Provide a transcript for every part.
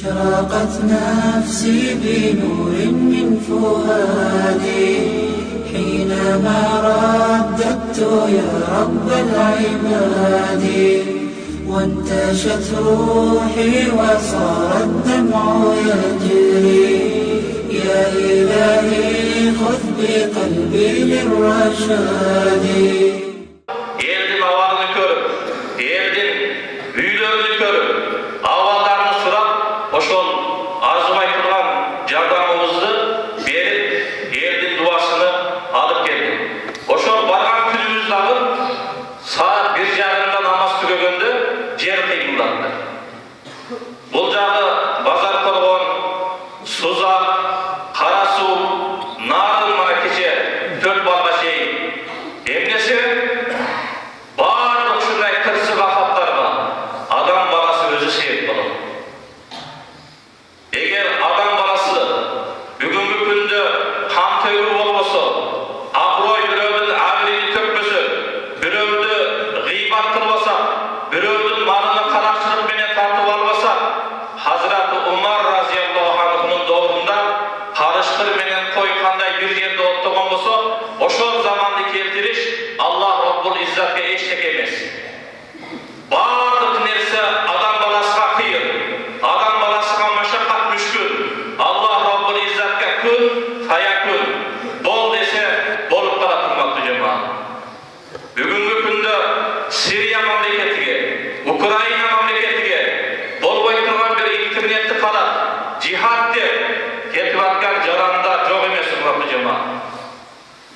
أشرقت نفسي بنور من فؤادي حينما رددت يا رب العباد وانتشت روحي وصار الدمع يجري يا إلهي خذ بقلبي للرشاد. Eldim avalını körüp, eldim büyülerini körüp, avallarını sırap, oşol arzumay turgan jardamımızdı berip, eldim duasını alıp geldim. Oşol bargan günümüzdagı saat 1:30 namaz tügegende jer kıymıldandı. Bul jagı bazar korgon, Suzak, Karasu, Narın mana keche 4 balga şeyin. Emnesi bardıq şunday kırsı vafatlarga adam balası özü sebep bolot. Eger adam balası bugünkü күндө kan tögü bolboso, abroy biröwdün abirini tökmösö, biröwdü gıybat kılbasa, biröwdün malını karakçılık menen tartıp albasa, Hazreti Umar razıyallahu anhu'nun doğrunda karışkır menen koy kanday bir yerde ottogon bolsa, oşol zamanды keltiriş Allah Rabbul İzzat'a eşlik emez. Bardıq nerse adam balasıga kıyır, adam balasıga maşakkat müşkül. Allah Rabbul İzzat'a kun fayakun, bol dese bolup kalat hurmatly cemaat. Bugünkü күндө Siriya mamleketiga, Ukraina mamleketiga bolboy turgan bir internetni kalat, jihad dep ketip atkan jaranda jok emes hurmatly cemaat.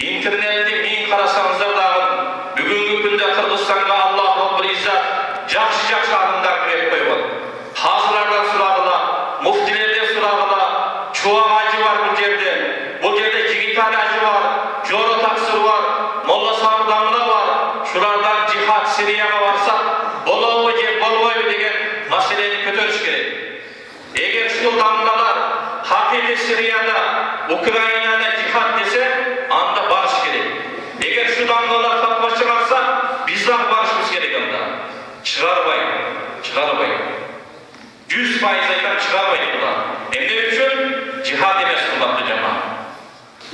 İnternetni min karasaňyzlar dagы bugünkü күндө Kırgızstanga Allah Rabbul İzzat jakşı adamlar kirip koýgan. Hazırlardan suragıla, muftilerden suragıla, çuwak hacı var bu jerde. Bu jerde Jigitali hacı var, Joro Taksir var, Molla Sağır Damla var. Şulardan jihad Siriyaga barsak, bolobу je bolboyбу degen maselени köteriş gerek. Eger şu damlalar hakiki Siriyada, Ukrainada jihad dese, anda barış gerek. Eger şu damlalar fatwa çıkarsa, biz de barışımız gerek anda. Çıgarbay. 100% aytan çıgarbay bular. Emne üçün jihad emes hurmatly cemaat.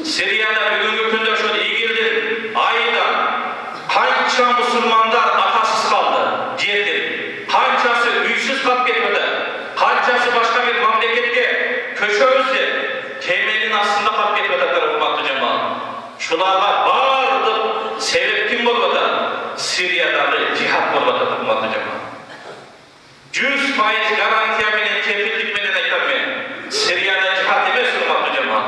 Siriyada bugünkü күндө şol İgil'din aydan kança musulmanlar atasız kaldı, жерден. Kançası üysüz kalıp ketmedi. Kançası başka bir mamleketke köşöbüzde temelin aslında kalıp ketmedi hurmatly cemaat. Şularga bardıq sebep kim bolmadı? Siriyadagy jihad bolmadı hurmatly cemaat. 100% garantiya menen kepillik menen aytam men. Siriyada jihad emes hurmatly cemaat.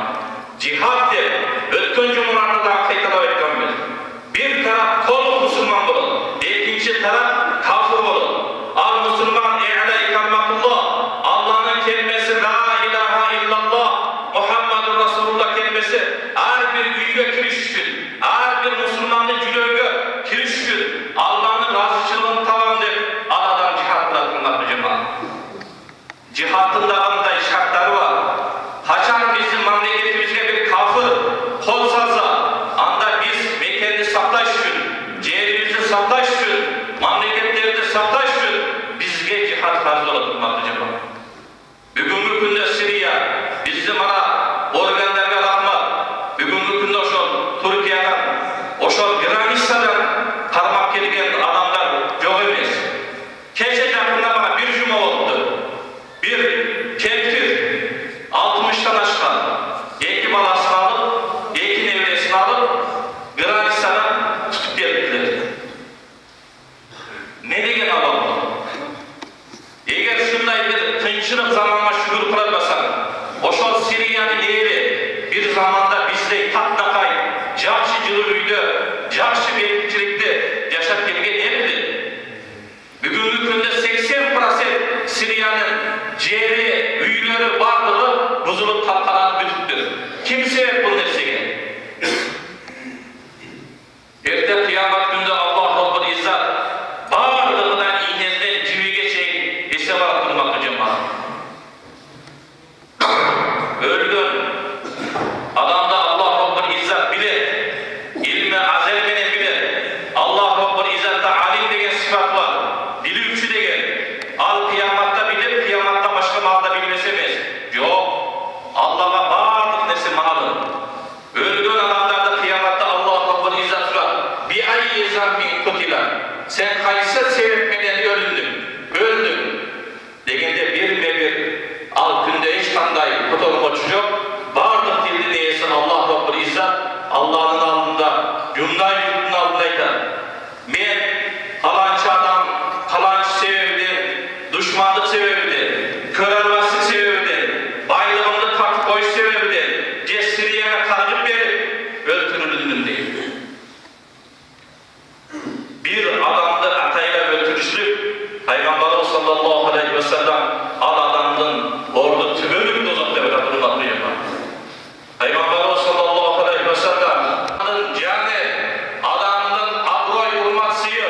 Jihad dep ötkön jumuranda da kaytalap aytkanmyn. Bir taraf толук musulman bolot, ekinci taraf kafir bolot. Al musulman i'la ikammatullah, Allah'ın kelimesi la ilahe illallah, Muhammedur Resulullah kelimesi her bir üyüge kiriş üçün, her bir musulmanın jürögü kiriş üçün Allah'ın razıçılığını tamam dep anadan jihad kılat hurmatly cemaat. Jihadın da qanday şartları var. Haçan bizim mamleketimizge bir kafir kol salsa, anda biz mekenini saklaş üçün, yerimizi saklaş üçün, mamleketlerini saklaş üçün bizge jihad farz bolat hurmatly cemaat. Bugünkü күндө Siriya bizim ana organlarga rahmat. Bugünkü күндө oşol Türkiýeden, oşol Granitsadan tarmak kelgen adamlar jok emes. Keşe jakynda bana bir juma bolupdy. Bir kempir 60'tan aşkan, 2 balasını alıp, 2 nevresini alıp Granitsadan tutup geldiler. Ne degen adam bu? Eger şunday bir tınçılık zamanına şükür kılatmasan, oşol Siriyanın eğri bir zamanda bizdey tatlakay, jakşı жылы üydö, jakşı bekçilikte yaşap kelgen emdi. Bugünkü күндө 80% Siriyanın jeri, üylöri bardygy buzulup tapkalanıp bütüptür. Kim sebep bu nersege? Erte kıyamat günde Allah Rabbul İzzat bardığından iğnesinden civige çeyin hesap alıp durmakta cemaat. Ölgün adamda Allah Rabbul İzzat bilir, ilmi azel menen bilir. Allah Rabbul İzzat'ta alim degen sıfat var, dili üçü degen. Al kıyamatta bilir, kıyamatta başka malda bilir. körelmesi sebebinden, baylığında takip koyuş sebebinden, cesiriyene kargıp verip öldürüldüm değil. Bir adamdı atayla öldürüşlük, Peygamberimiz sallallahu aleyhi ve sellem al adamın orada tübölük dozak devlet bulunmak duyuyor. Peygamberimiz sallallahu aleyhi ve sellem adamın abroy vurmasıyı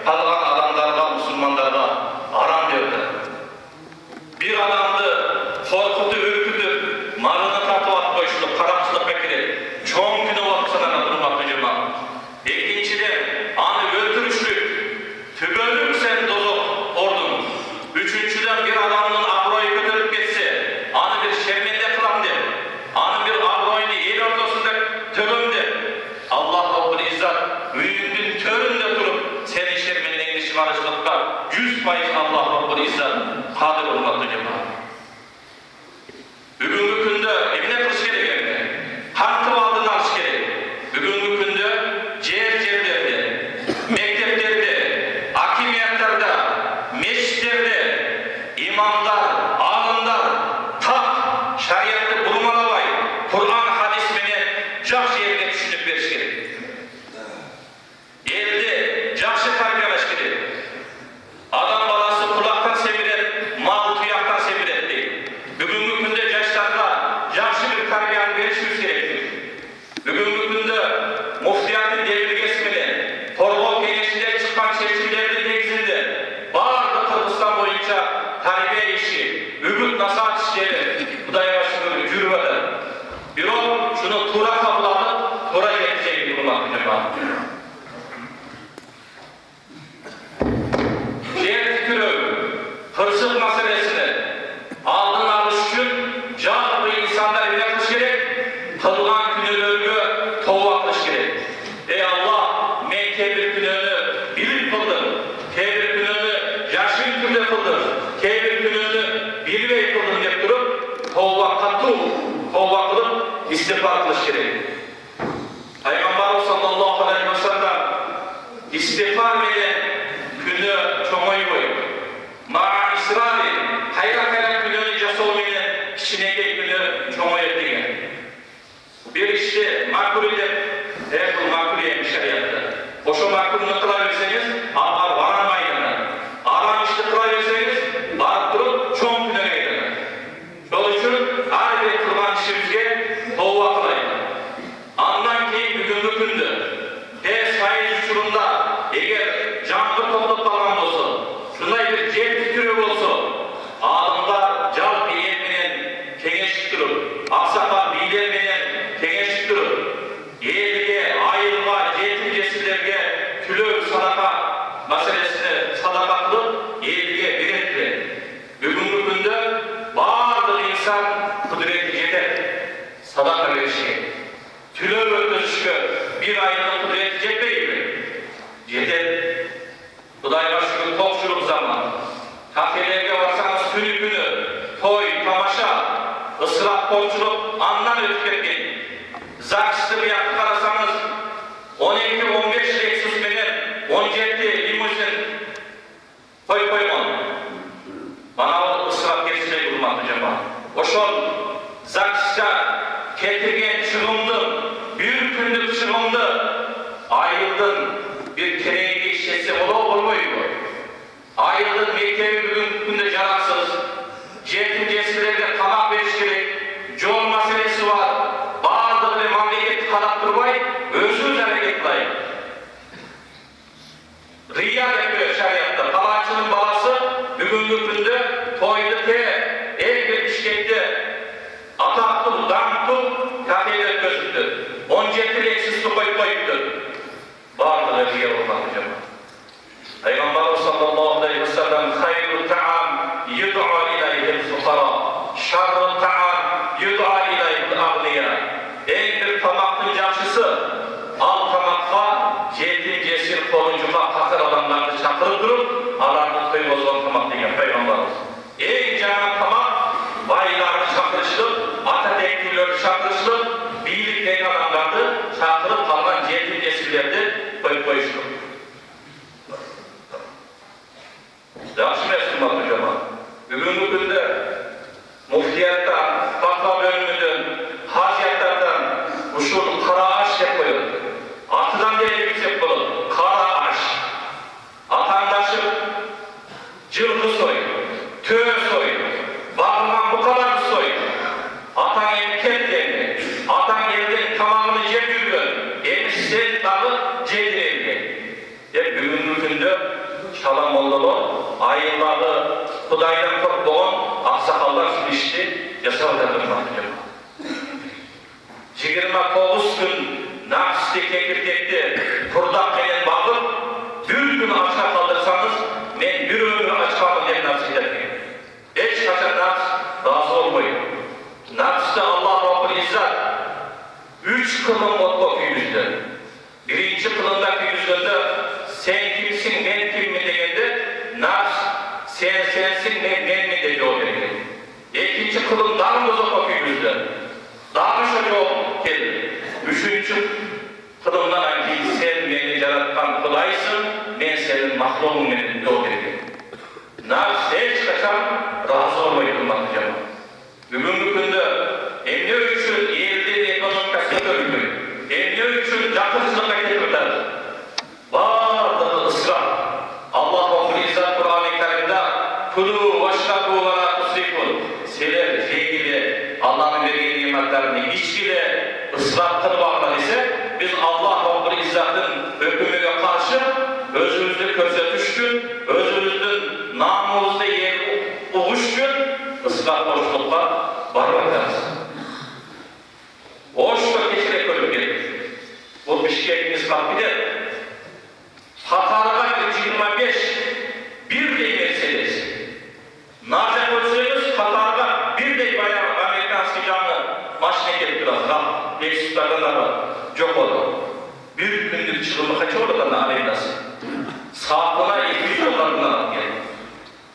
kalan adamlarga, Müslümanlarga aram verdi. Bir adamdı korkutu, ürkütüp, malını tartıp at koyuştu, karamsızlık bekleri. Çoğun günü vakıfsana durmak duyuyor. İkinciden, anı öldürüşlük, tübölük sen dozak ordun. Üçüncüden bir adamın abroyu götürüp geçse, anı bir şermende kılan der. Anı bir abroyunu el ortasında tölümde. Allah Rabbul İzzet büyüğünün töründe durup senin şermenliğini şımarışlıkta 100% Allah Rabbul İzzet kadir olmakta cemaat. Bugünkü günde evine kırış gerekirdi. Hakkı aldığını alış gerek. Bugünkü günde ciğerlerde, mekteplerde, hakimiyetlerde, meşritlerde, imamlar, alimler, tak, şeriatı bulmalavay, Kur'an hadisini cakşı yerine düşünüp veriş gerek. Elde cakşı tarbiyalaş gerek. Adam balası kulaktan semiren, mal tuyaktan semiren değil. Bugünkü günde yaşlarla cakşı bir tarbiyanı verişimiz gerektir. Bugünkü günde muftiyatın devri geçmeli, Torbav Kenesi'nde çıkan seçimlerin negizinde bağırdı Kırgızistan boyunca tarbiye işi, übüt nasihat işleri, bu da yavaşlığı yürümedi. Bir o şunu tura kabul alıp, tura getireceği durmak cemaat. Diğer tükürü, hırsızlık meselesini aldın alış için canlı insanlar evine kış gerek, kılgan günlörgü toğu kış gerek. Ey Allah, men tebir gününü bilip kıldın, tebir gününü yaşın türde kıldın, tebir gününü bilmey kıldın deyip durup, toğu kılıp istiğfar kılış gerek. Peygamberimiz sallallahu aleyhi ve sellem istiğfar ile günü çoğayı koyup, ma'a israri, hayra gününü casolmayla içine günü çoğayı ettiğine. Bir işte makul ile, bu makul yemiş şeriatta. Oşo makulunu kılabilirseniz, ağır varamayın. Ağır işte kılabilirseniz, bağırıp durup çoğun gününe gidin. Yol için her bir kılman işimizge doğu kılayın. Andan ki bugünkü gündü. Sayı uçurumda eğer canlı toplup kalan olsa, şunday bir cep tükürüğü olsa, adamlar cal biliminin kengeşlik durup, aksaklar biliminin kengeşlik durup, yerliğe, ayrılığa, cetin cesillerge tülü sadaka meselesini sadaka kılıp, yerliğe bir ettiler. Bugünkü günde bazı insan kudreti yeter, sadaka verişi. Tülü öldürüşü bir ayının kudreti yetmeyi mi? Yeter. Kudayla şükür topçuluk zaman. Kafelerge varsanız tünü günü, toy, tamaşa, ısraf topçuluk anlam ötüketmeyin. Zakçısı bir yakıt arasanız 12-15 Lexus benim 17 limuzin koymam. Bana o ısraf geçmeyi bulmadı cemaat. O şol zakçıca getirgen çıgımdı, bir günlük çıgımdı, ayıldın bir kereği işletse olmuyor. Ayıldın mektebi bugün günde canaksınız, cetin cesilerde kamak veriş gerek, yol meselesi var, bazı bir memleket kalattırmayı, özsüz hareket kılayın. Riya yapıyor şeriatta, palancının balası bugünkü günde toydu el bir işkette, ataklı, damtı, kafede gözüktü. 17 Lexus'lu koyup bağırdı riya olmak hocam. Peygamber sallallahu aleyhi ve sellem hayru ta'am yud'a ileyhil fukara, şarru ta'am yud'a ileyhil ağniya. En bir tamaktın cakşısı, al tamakka, cetin cesir koruncuka fakir adamlarını çakırıp durup, alarını toy bozan tamak diyen Peygamberimiz. En canan tamak, baylarını çakırışılıp, Atatürk'lüleri çakırışılıp, birlik denen adamlarını çakırıp kalan cetin cesirlerde koyuştu. Yaxşı Müslüman hocam. Bugünkü günde ayıllağı Kudaydan korktuğun aksakallar sürüştü, yasavatadırmak diyor. 29 gün nafsli kekirkekti, kurdak menen bağıp, bir gün açka kaldırsanız, men bir ömür aç kaldım diye nafs ederken. Hiç kaçan nafs razı olmayın. Nafsta Allah Rabbul İzzat 3 kılın mutlu yüzde. Birinci kılındaki yüzünde sen kimsin, ben kimim degende nafs sen sensin, ben mi dedi o dedi. İkinci kılın daha bozuk yüzde. Daha çok geldi. Üçüncü kılımdan ki sen beni yaratkan kulaysın, ben senin mahlumun benim o dedi. Nafs hiç kaçan razı olmayı kılmaklayacağım. Bugünkü günde emni üçün yerli ekonomikasını görülüyor. Emni üçün yakıncılığa getirdiler. Varlığı ısrar. Allah Rabbul İzzat Kur'an-ı Kerim'de kulu vaşrabu ve la tusrifun. Seler, sevgili, Allah'ın verdiği nimetlerini içkiyle ısrar kılıp aklar ise biz Allah Rabbul İzzat'ın hükmüne karşı özümüzü köze düşkün, özümüzün namımızda yer uğuşkün ısrar boşluklar var bakarız. Oşla geçerek ölüp gelir. Bu Bişkek'imiz kalbidir. Hatarına 25 bir dey Mercedes. Narca koysanız Katar'da bir dey bayağı Amerikanski canlı maşine gelip biraz daha 500'lerden daha çok oldu. Bir gündür çıkımı kaç oldu da Amerika'sı? Saatına 200 dolarından alıp geldi.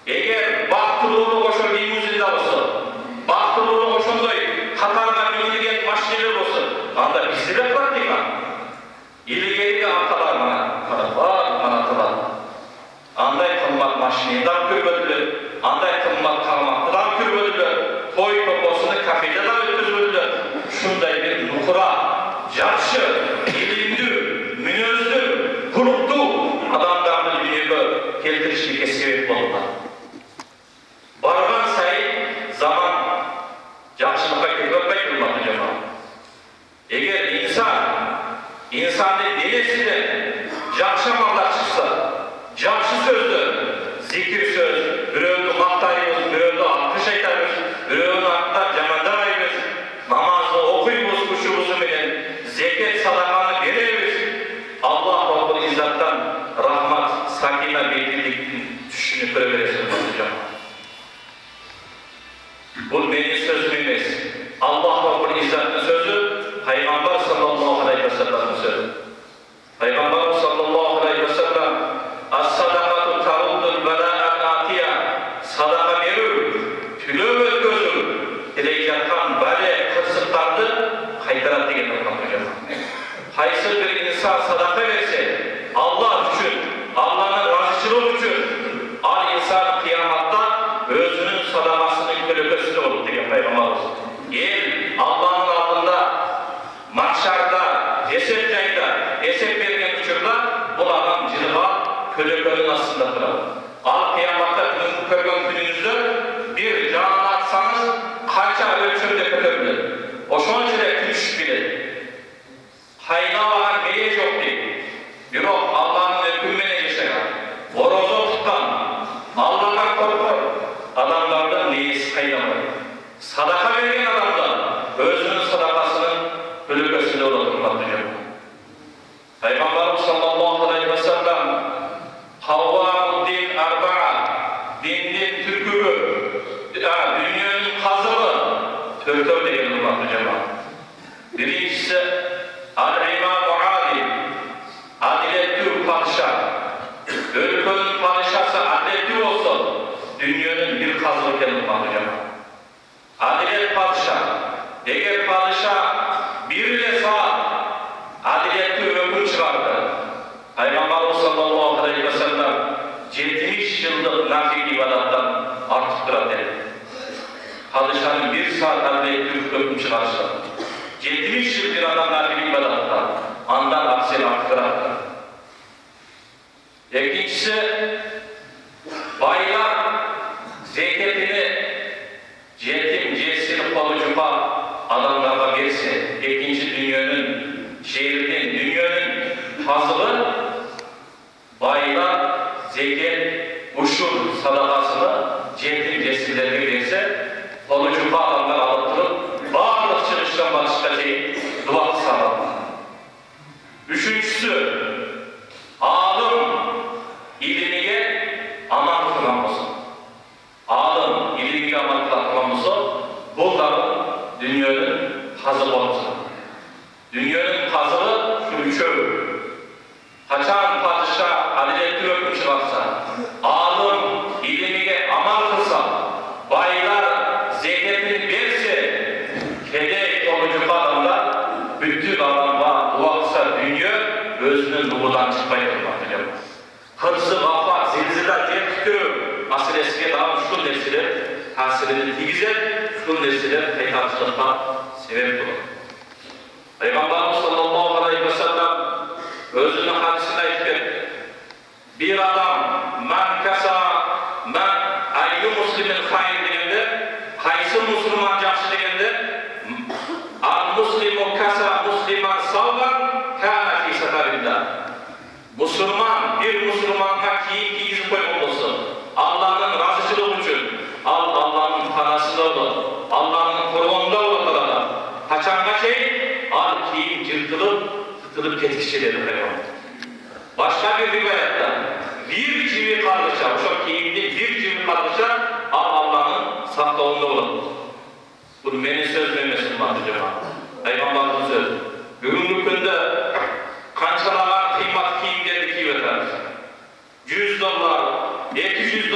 Eğer baktırılı koşan limuzinde olsa, baktırılı koşan da Katar'da bildiğin maşineler olsa, anda bizde de pratik var. İlgili arkalar bana kılar. Anday kılmak maşineden kürbödülür, anday kılmak kalmaklıdan kürbödülür, toy toposunu kafede de öldürülür. Şunday bir nukura, capşı, ilimdü, münözdü, kuruktu adamlarını dünyada geltirişlikle sebep oldular. Bargan sayı zaman capşılıkla kürbödülmek kılmak hocam. Eğer insanın denesi de capşamanlar çıksa, capşı sözdü, zikir söz, biröğünü maktayımız, biröğünü alkış aytarız, biröğünü hatta camanda ayırız, namazı okuyumuz kuşumuzu bilen, zeket sadakanı veririz. Allah Rabbul İzzat'tan rahmat, sakine, beklilik düşünüp verebilirsiniz hocam. Bu benim sözüm emez. Allah Rabbul İzzat'ın sözü, Peygamber sallallahu aleyhi ve sellem'in sözü. Peygamber sallallahu aleyhi ve sellem as-sadakatu taruddul bela'at atiya. Sadaka verir, tülöv gözü, dileyecekten böyle kısıtlardı, kaytarat degen hocam. Haysız bir insan sadaka verse, Allah için, Allah'ın razıçılığı için, al insan kıyamatta özünün sadakasının kölökesinde olur degen Peygamber. Gel Allah'ın altında, mahşarda, esep yayda, esep vergen uçurda, bu adam cılga, kölökönün aslında kırar. Al kıyamatta bu körgön gününüzde bir canını atsanız, kaça ölçümde kötürdür. O şun içinde küçük bilir. Hayna olan neye yok değil. Bir o Allah'ın hükmüne yaşayan, horozu tutan, Allah'tan korkar, adamlardan neyisi kaynamayın. Sadaka vergen adamlar, özünün sadakasının kölökesinde olanırlar diyor. Peygamberimiz sallallahu aleyhi ve sellem Havva-ud-din arba'a, dinin türkübü, dünyanın kazığı, törtör diyen olmak hocam. Birincisi Al-İmam-ı Adil, adiletli padişah. Ülkenin padişahı adiletli olsa, dünyanın bir kazığı diyen olmak hocam. Adilet padişah, eğer padişah bir ile saat adiletli hüküm çıkardı. Peygamber sallallahu aleyhi ve sellem 70 yıllık nafil ibadattan artıktır dedi. Padişahın bir saat adiletli hüküm çıkarsa 70 yıl bir adam nafil ibadattan andan aksini artıktır. İkincisi baylar zeketini yetim, cesir, kolucupa adamlara verse, ikinci dünyanın şehirinin, dünyanın fazlı baylar, zeket, uşur, sadakasını cihetin cesimlerine verse, olucu adamlar alıp durup, bağırlık çıkıştan başka dua sağlar. Üçüncüsü, alim ilmiye aman kılaması. Alim ilmiye aman kılaması, bunların dünyanın hazır olması. Dünyanın hazırı şu üçü. Kaçan padişah adaletli hüküm çıkarsa, alim ilmiye aman kılsa, baylar zeynepini verse, kede olucu adamlar bütün adamlar dua kısa dünya özünün nurundan çıkmayı durmaktadır. Hırsı, vafat, zilziler diye tutuyor. Asıl eskiye daha şu nesiller tasirini tigizer, şu nesiller kaytarçılıkta sebep olur. Peygamberimiz sallallahu aleyhi ve sellem özünün hadisinde ayettir. Bir adam men kasa men ayyu muslimin hayır degende, kaysı Müslüman жақсы degende, al muslimu kasa musliman savgan kana fi satarillah. Müslüman bir Müslüman'a kiyim giyizip koymak olsun. Allah'ın razıçılığı için, Allah'ın tanasında olur, Allah'ın koruğunda olur kadar. Kaçanma al kiyim cırtılıp, tutulup ketikçileri koymak. Başka bir rivayette, bir civi kardeşe, şu kiyimde bir civi kardeşe, Allah'ın sahtağında olur. Bunu benim söz memesini anlayacağım. Peygamber'in sözü. Bugünkü günde kançalara kıymat kiyimleri giyiyorlar. $100, $200,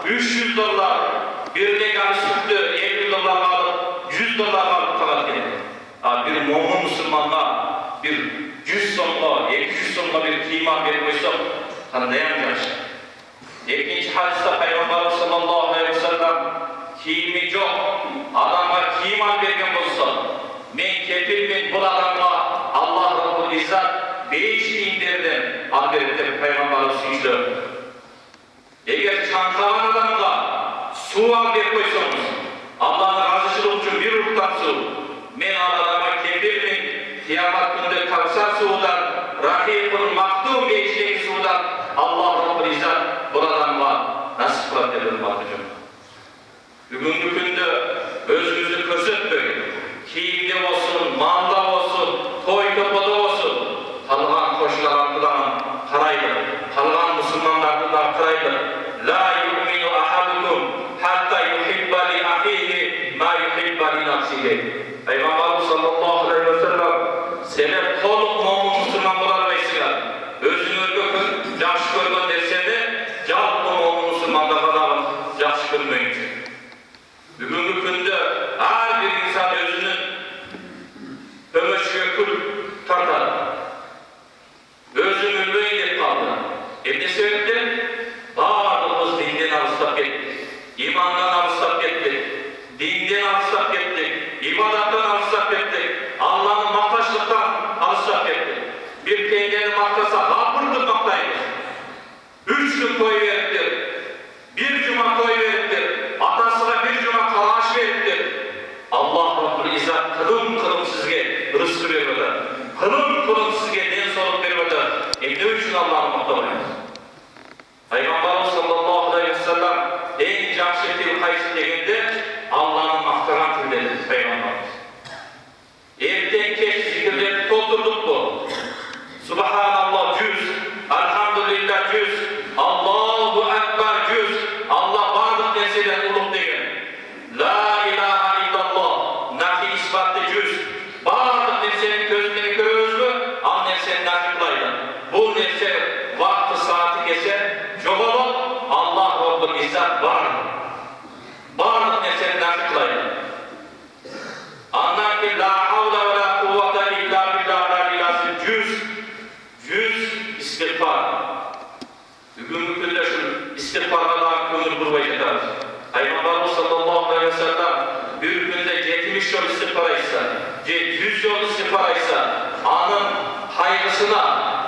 $300, bir legal sütlü $50 alıp, $100 alıp talat gelir. Bir mumun Müslümanlar bir 100 sonla, 200 sonla bir kıymat verip koysa, sana dayanacak. İkinci hadiste Peygamber sallallahu aleyhi ve sellem kiyimi yok, adamga kiyim bergen bolsa, men kepilmen bu adamga Allah Rabbul İzzat 5 kiyimlerden al berip dep Peygamberimiz suyuştu. Eğer çantalan adamga su al berip koysanız, Allah'ın razıçılığı için bir uruktan su, men adamga kepilmen kıyamet günde Kavsar suudan, Rahim'in maktum geçtiği suudan Allah Rabbul İzzat bu adamga nasip kılat ederim bakacağım. Bugünkü günde özünüzü körsetmeyin. Kiyimde olsun, malda olsun, toy topada olsun. Kalgan koşularından karaydı. Kalgan Müslümanlardan karaydı. La yu'minu ahadukum hatta yuhibba li ahihi ma yuhibba li nafsihi. Peygamberimiz sallallahu aleyhi ve sellem sene toluk mumun Müslüman bulamayısınlar. Özünü gökün, yaxşı görgün dersende, jalp mumun Müslümanlardan yaxşı görmeyin. Bugünkü günde her bir insan özünün ömüşüge kul tartar. Özünü öyle kaldı. Ne sebepten? Bağırdığımız dinden alıştap ettik. İmandan alıştap ettik. Dinden alıştap ettik. İbadattan alıştap ettik. Allah'ın maktaşlıktan alıştap ettik. Bir peyniri maktasa hapırdık maktayız. 3 gün koy verdik. Bir cuma koy verdik. Atasına bir cuma kalaş verdik. Allah Rabbul İzzat kılım kılım sizge rızkı vermedi. Kılım kılım sizge den sorup vermedi. Ne üçün Allah'ın muhtamayız? Peygamberimiz sallallahu aleyhi ve sellem en жақсы til kayısı degende Allah'ın mahtaran tilleri Peygamberimiz. Erten keç zikirleri doldurduk bu. Subhanallah 100, Elhamdülillah 100, Allahu Ekber 100, Allah varlık nesiden ulup degen. La ilahe illallah, nafi ispatlı 100. Varlık nesenin gözünden görüyoruz mu? Al nesenin nafi kılaydı. Bu nese vakti saati geçer, çoğalıp Allah Rabbul İzzat var. Varlık nesenin nafi kılaydı. Anlar ki la havle ve la kuvvete illa billah'la ilası 100 istiğfar. Bugünkü günde şu istiğfarlardan kömür kurbayı yeter. Peygamberimiz sallallahu aleyhi ve sellem bir günde 70 yol istiğfara ise, 100 yol istiğfara ise, anın hayrısına,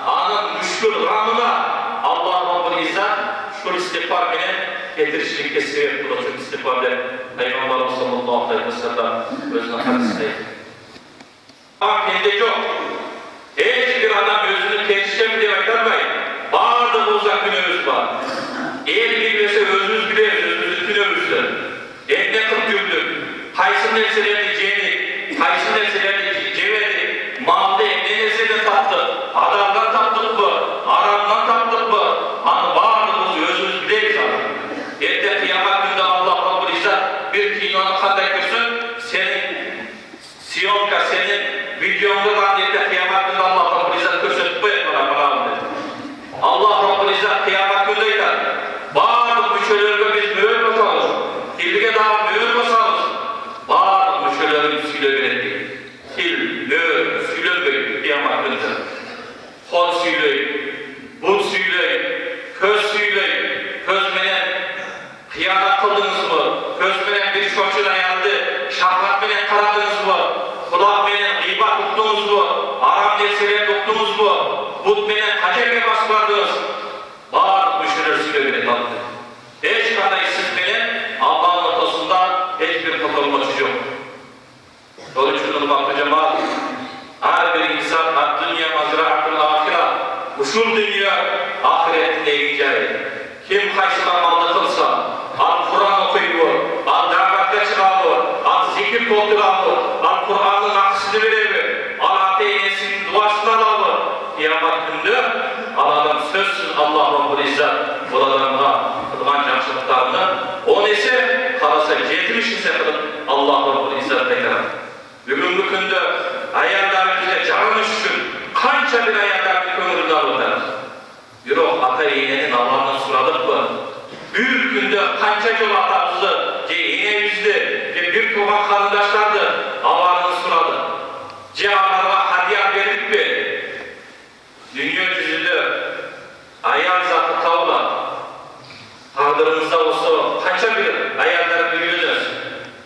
anın müşkül ramına Allah Rabbul İzzat şu istiğfar beni getirişlikte sebep bulacak istiğfarda Peygamberimiz sallallahu aleyhi ve sellem özüne karşısıydı. Ama kendi yok. Hiçbir adam özünü teşhis mi demek dermeyin. Bağırdı uzak günümüz var. El bilmese nerselerini jeydi, kaysi nerselerini jebedi, malda emne nerseden taptı, adamdan taptık mı, aramdan taptık mı, anı bağırımız özümüz bileyiz abi. Ette kıyamet günde Allah Rabbul İzzet bir kinyonu kanday kırsın, senin siyonka, senin videonda da ette kıyamet günde Allah Rabbul İzzet kırsın, bu etmana bana dedi. Allah Rabbul İzzet kıyamet gündeydi. Bağırdık müşterilerine biz mühür basalım. Hilge daha mühür basalım. Bağırdık müşterilerine söyleyebilirdik. Hil, mühür, söyleyebilirdik kıyamet günde. Kol söyleyin, but söyleyin, köz söyleyin. Köz menen kıyamet kıldınız mı? Köz menen bir çocuğuna yandı. Şahvat menen karadınız mı? Kulak menen gıybat tuttunuz mu? Aram nesile tuttunuz mu? But menen kaçerge basmadınız. Bağırdık müşteriler söyleyebilirdik. Hiç kadar siz menen Allah'ın ortasında hiçbir kurtulması yok. Onun için ılmaklı cemaat, her bir insan dünya mazra'atul ahira, usul dünya ahiretin eğeceği. Kim kaçıdan malda kılsa, al Kur'an okuyuyor, al davette çıkarıyor, al zikir tolduranıyor, al Kur'an'ın aksini veriyor, al ateyinesinin duasını alıyor. Kıyamet günde al adam sözsüz Allah Rabbul İzzet bu adamına kılgan cançılıklarını o neyse karasa getirmiş ise Allah Rabbul İzzet tekrar. Bugünkü günde ayarlarımızda canınız için kança bir ayarlarını kömürünü alırlar. Yok ata iğnenin Allah'ını suradık mı? Bir günde kança yol atamızı, iğnemizdi, bir toban karındaşlardı Allah'ını suradı. Cihanlara hadiyat verdik mi? Dünya yüzünde ayar zatı tavla, tağdırımızda olsa kança bir ayarları biliriz.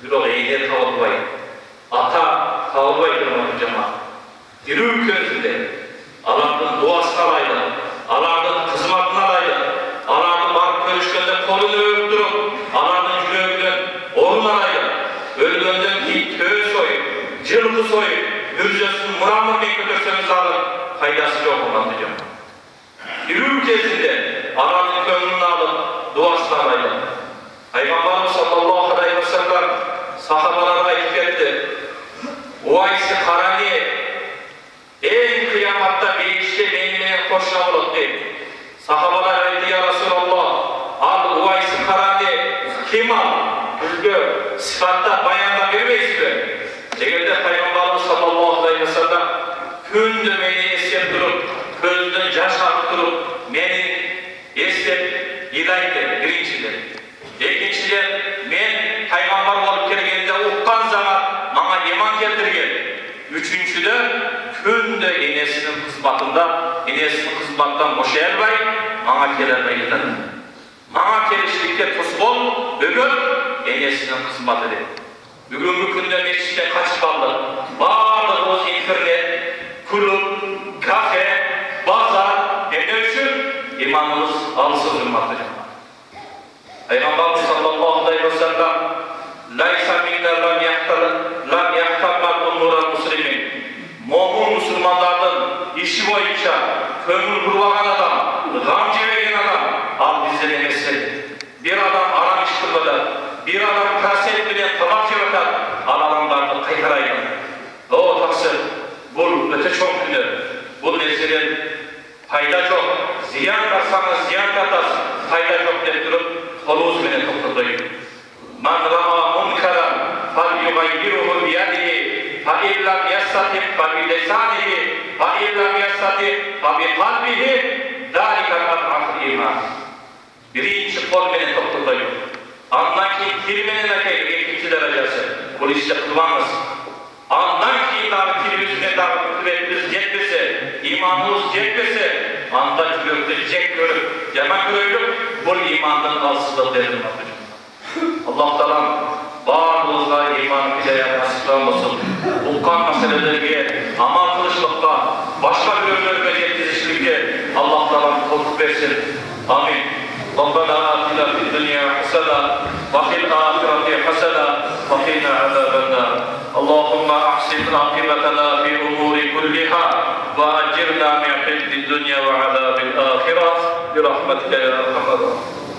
Bir o iğne tavulbayı. Ata kavurbayı kırmak cemaat. Diri ülkemizde Allah'ın duasına alaydı, Allah'ın kızmatına alaydı, Allah'ın varıp görüşkende kolunu öptürüp, Allah'ın yüreğinden orun alaydı. Ölgönden ki köy soyup, cılgı soyup, hürcesini muramır mekturseniz alın, faydası yok olan diyeceğim. Diri ülkesinde Allah'ın gönlünü alıp, duasına alaydı. Peygamberimiz sallallahu aleyhi ve sellem sahabalara etti. Uvays-ı Karani en kıyamatta bir işte benimle koşuna bulup dedi. Sahabalar dedi ya Resulallah, al Uvays-ı Karani kim al? Çünkü sıfatta bayanda vermeyiz mi? Eğerde Peygamberimiz sallallahu aleyhi ve sellem kündü beni esip durup, gözden yaş akıtırıp, beni esip yılaydı birincidir. İkincidir, ben Peygamber olup geldiğinde ukkan zaman bana iman getirgen. Üçüncüde, künde inesinin kızmatında, inesinin kızmattan boşayarmay, bana gelermay yeter. Bana gelişlikte tusbol, bugün inesinin kızmatıdır. Bugün günde meşrikte kaç kaldı? Bağırdı o internet, kulüp, kafe, bazar, ne için? İmanımız alsız hürmettir. Peygamber sallallahu aleyhi ve sellem "Laysa minna lam yahtammal umura muslimin." Mu'min Müslümanların işi boyunca kömür kurulagan adam, gam cevegen adam al bizden emesin. Bir adam aram iş kılmadan, bir adam kaset bilen tabak cevekat al adamlarını kaykarayın. O taksir, bu öte çok günü, bu nesilin fayda çok, ziyan katsanız ziyan katas, fayda çok deyip durup kolumuz bile topladık. Man ra'a munkaran fal yugayyiruhu biyadihi fa illam yastati fa bi lisanihi fa illam yastati fa bi kalbihi zalika al iman. Birinci kol bile topladık. Andaki kelimenin akayı ikinci derecesi. Bu işte kılmamız. Andaki kilimiz davet kuvvetimiz yetmese, imanımız yetmese, anda görecek görüp, yaman görüp, bu imandan alsızlık derim. Allah Teala bağrımızda iman bile nasiplanmasın. Vulkan meselelerine, amal kılışlıkla, başka bir ömürle yetkizişlikle Allah Teala korku versin. Amin. ربنا آتنا في الدنيا حسنة وفي الآخرة حسنة وقنا عذاب النار اللهم أحسن عاقبتنا في الأمور كلها وأجرنا من خزي الدنيا وعذاب الآخرة برحمتك يا أرحم الراحمين